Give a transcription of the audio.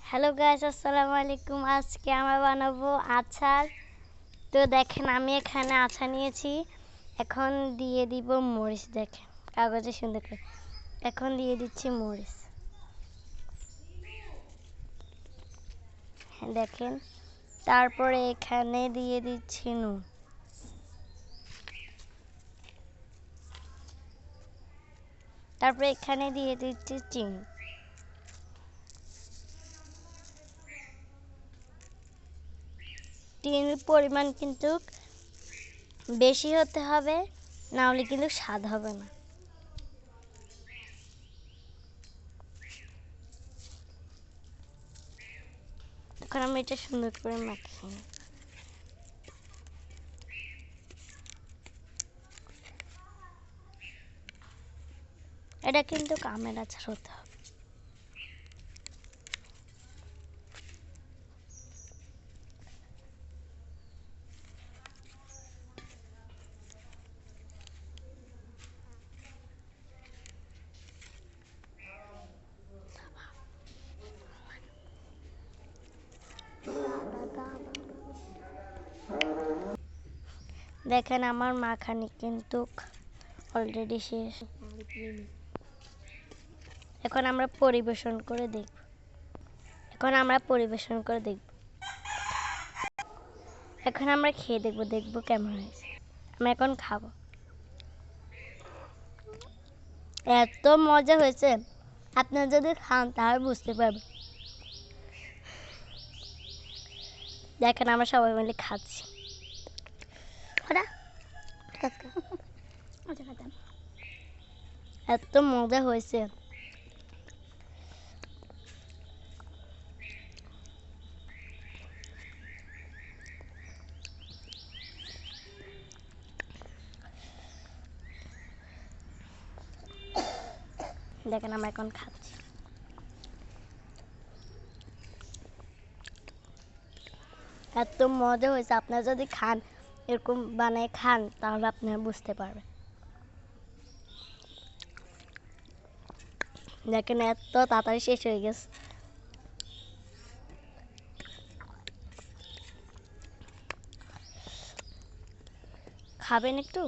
Hello guys, আসসালামু আলাইকুম। আজকে আমরা বানাবো আচার। তো দেখেন আমি এখানে আচার নিয়েছি। এখন দিয়ে দিব মরিচ। দেখেন কাগজে সুন্দর করে এখন দিয়ে দিচ্ছি মরিচ। দেখেন তারপরে এখানে দিয়ে দিচ্ছি নুন। তারপরে এখানে দিয়ে দিচ্ছি চিনি। চিনির পরিমাণ কিন্তু বেশি হতে হবে, না হলে কিন্তু স্বাদ হবে না। এখন আমি এটা সুন্দর করে মাখিয়ে নিই। এটা কিন্তু আমের আচার হতে হবে। দেখেন আমার মাখানি কিন্তু অলরেডি শেষ। এখন আমরা পরিবেশন করে দেখব। এখন আমরা খেয়ে দেখব কেমন হয়েছে। আমি এখন খাবো। এত মজা হয়েছে, আপনারা যদি খান তাহলে বুঝতে পারবেন। দেখেন আমরা সবাই মিলে খাচ্ছি। এত মজা হয়েছে। দেখেন আমরা এখন খাচ্ছি। এত মজা হয়েছে, আপনারা যদি খান, এরকম বানায় খান, তাহলে আপনারা বুঝতে পারবেন। দেখেন এত তাড়াতাড়ি শেষ হয়ে গেছে। খাবেন একটু?